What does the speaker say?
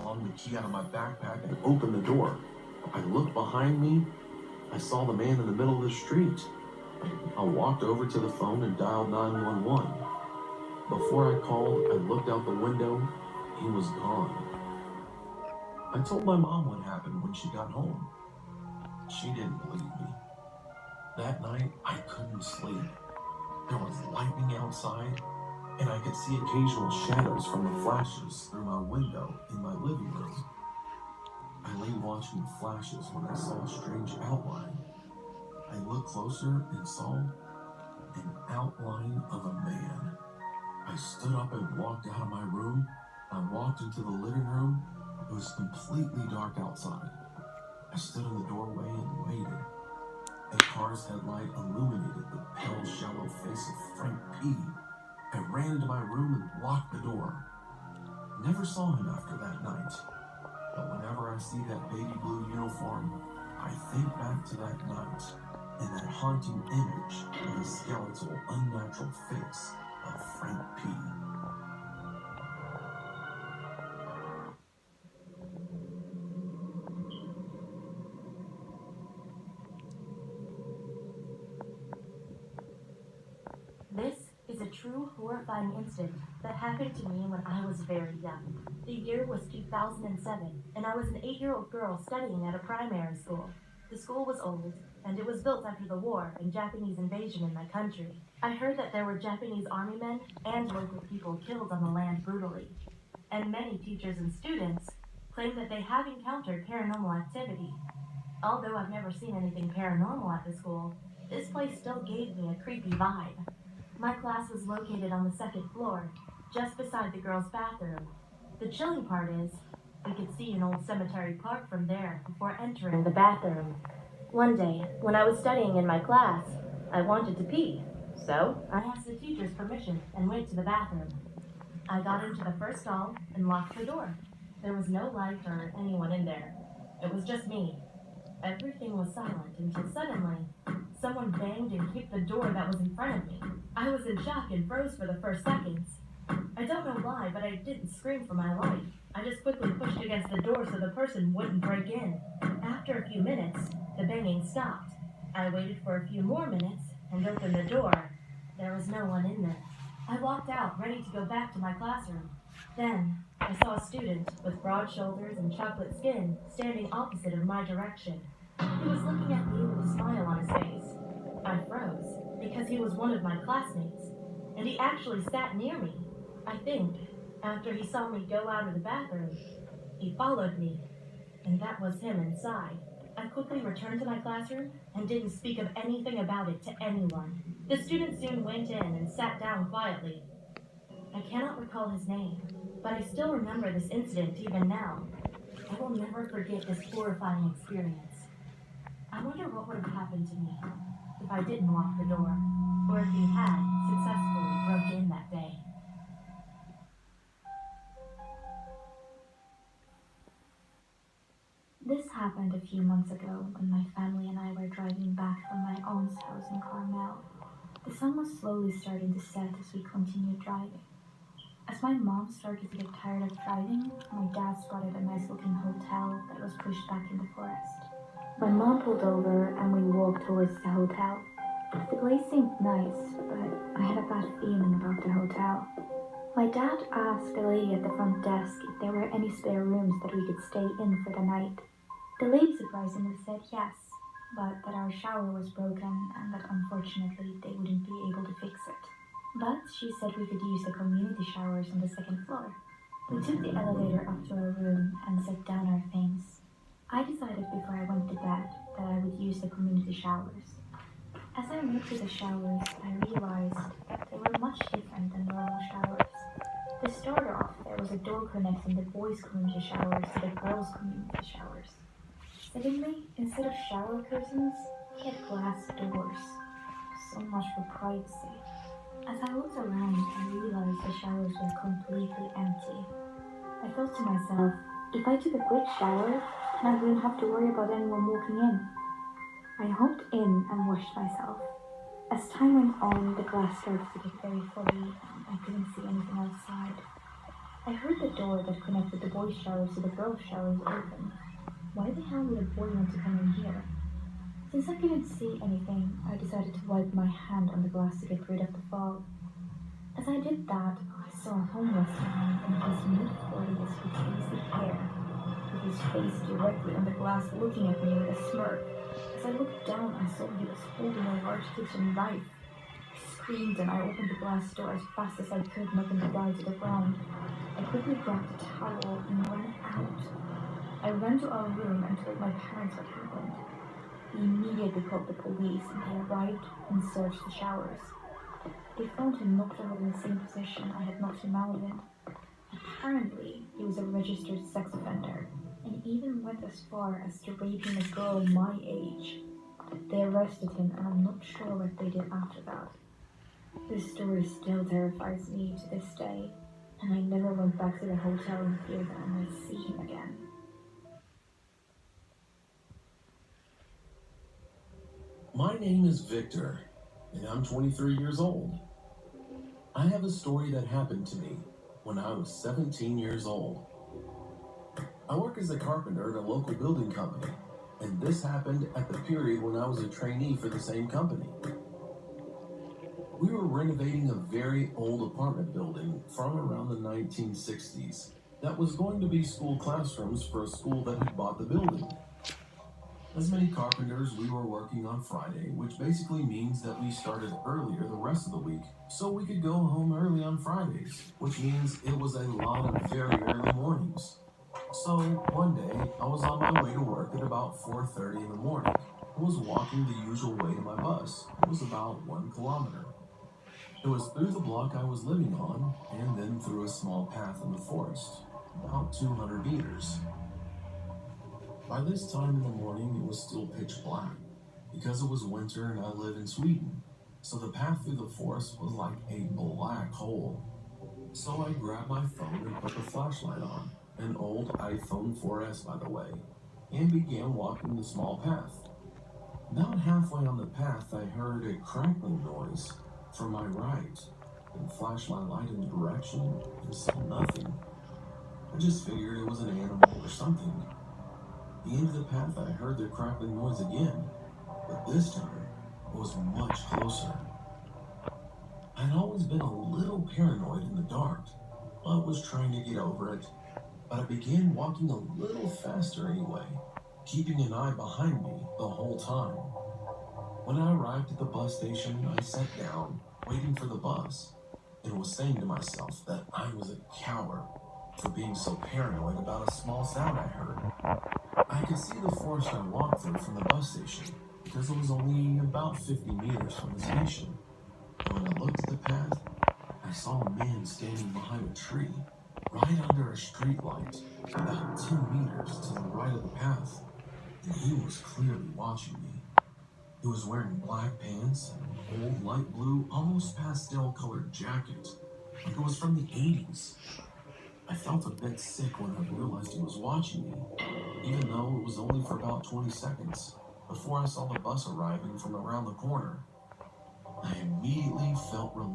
flung the key out of my backpack and opened the door. I looked behind me. I saw the man in the middle of the street. I walked over to the phone and dialed 911. Before I called, I looked out the window. He was gone. I told my mom what happened when she got home. She didn't believe me. That night, I couldn't sleep. There was lightning outside, and I could see occasional shadows from the flashes through my window in my living room. I lay watching the flashes when I saw a strange outline. I looked closer and saw an outline of a man. I stood up and walked out of my room. I walked into the living room. It was completely dark outside. I stood in the doorway and waited. A car's headlight illuminated the pale, shallow face of Frank P. I ran into my room and locked the door. Never saw him after that night. But whenever I see that baby blue uniform, I think back to that night and that haunting image of the skeletal, unnatural face of Frank P. This is a true horrifying incident that happened to me when I was very young. The year was 2007, and I was an 8-year-old girl studying at a primary school. The school was old, and it was built after the war and Japanese invasion in my country. I heard that there were Japanese army men and local people killed on the land brutally, and many teachers and students claim that they have encountered paranormal activity. Although I've never seen anything paranormal at the school, this place still gave me a creepy vibe. My class was located on the second floor, just beside the girls' bathroom. The chilling part is, we could see an old cemetery park from there before entering the bathroom. One day, when I was studying in my class, I wanted to pee, so I asked the teacher's permission and went to the bathroom. I got into the first stall and locked the door. There was no light or anyone in there. It was just me. Everything was silent until suddenly, someone banged and kicked the door that was in front of me. I was in shock and froze for the first seconds. I don't know why, but I didn't scream for my life. I just quickly pushed against the door so the person wouldn't break in. After a few minutes, the banging stopped. I waited for a few more minutes and opened the door. There was no one in there. I walked out, ready to go back to my classroom. Then, I saw a student with broad shoulders and chocolate skin standing opposite of my direction. He was looking at me with a smile on his face. I froze, because he was one of my classmates, and he actually sat near me. I think, after he saw me go out of the bathroom, he followed me, and that was him inside. I quickly returned to my classroom and didn't speak of anything about it to anyone. The student soon went in and sat down quietly. I cannot recall his name, but I still remember this incident even now. I will never forget this horrifying experience. I wonder what would have happened to me if I didn't lock the door, or if he had successfully broke in that day. This happened a few months ago when my family and I were driving back from my aunt's house in Carmel. The sun was slowly starting to set as we continued driving. As my mom started to get tired of driving, my dad spotted a nice-looking hotel that was pushed back in the forest. My mom pulled over and we walked towards the hotel. The place seemed nice, but I had a bad feeling about the hotel. My dad asked the lady at the front desk if there were any spare rooms that we could stay in for the night. The lady surprisingly said yes, but that our shower was broken and that unfortunately they wouldn't be able to fix it. But she said we could use the community showers on the second floor. We took the elevator up to our room and set down our things. I decided before I went to bed that I would use the community showers. As I went to the showers, I realized that they were much different than normal showers. To start off, there was a door connecting the boys' community showers to the girls' community showers. Secondly, instead of shower curtains, we had glass doors. So much for privacy. As I looked around, I realized the showers were completely empty. I thought to myself, if I took a quick shower, then I wouldn't have to worry about anyone walking in. I hopped in and washed myself. As time went on, the glass started to get very foggy and I couldn't see anything outside. I heard the door that connected the boys' showers to the girls' showers open. Why the hell would a boy want to come in here? Since I couldn't see anything, I decided to wipe my hand on the glass to get rid of the fog. As I did that, I saw a homeless man in his mid-40s with frizzy hair, with his face directly on the glass looking at me with a smirk. As I looked down, I saw he was holding a large kitchen knife. I screamed and I opened the glass door as fast as I could, knocking the guy to the ground. I quickly grabbed a towel and ran out. I ran to our room and told my parents what happened. We immediately called the police and they arrived and searched the showers. They found him knocked out in the same position I had knocked him out in. Apparently, he was a registered sex offender and even went as far as to raping a girl my age. They arrested him and I'm not sure what they did after that. This story still terrifies me to this day, and I never went back to the hotel in fear that I might see him again. My name is Victor, and I'm 23 years old. I have a story that happened to me when I was 17 years old. I work as a carpenter at a local building company, and this happened at the period when I was a trainee for the same company. We were renovating a very old apartment building from around the 1960s that was going to be school classrooms for a school that had bought the building. As many carpenters, we were working on Friday, which basically means that we started earlier the rest of the week so we could go home early on Fridays, which means it was a lot of very early mornings. So one day, I was on my way to work at about 4:30 in the morning. I was walking the usual way to my bus. It was about 1 kilometer. It was through the block I was living on, and then through a small path in the forest, about 200 meters. By this time in the morning, it was still pitch black, because it was winter and I live in Sweden, so the path through the forest was like a black hole. So I grabbed my phone and put the flashlight on, an old iPhone 4S by the way, and began walking the small path. About halfway on the path, I heard a crackling noise from my right, and flashed my light in the direction and saw nothing. I just figured it was an animal or something. At the end of the path, I heard the crackling noise again, but this time it was much closer. I'd always been a little paranoid in the dark, but was trying to get over it. But I began walking a little faster anyway, keeping an eye behind me the whole time. When I arrived at the bus station, I sat down, waiting for the bus, and was saying to myself that I was a coward for being so paranoid about a small sound I heard. I could see the forest I walked through from the bus station because it was only about 50 meters from the station. And when I looked at the path, I saw a man standing behind a tree, right under a street light, about 10 meters to the right of the path, and he was clearly watching me. He was wearing black pants and an old light blue, almost pastel-colored jacket, like it was from the 80s. I felt a bit sick when I realized he was watching me, even though it was only for about 20 seconds before I saw the bus arriving from around the corner. I immediately felt relief.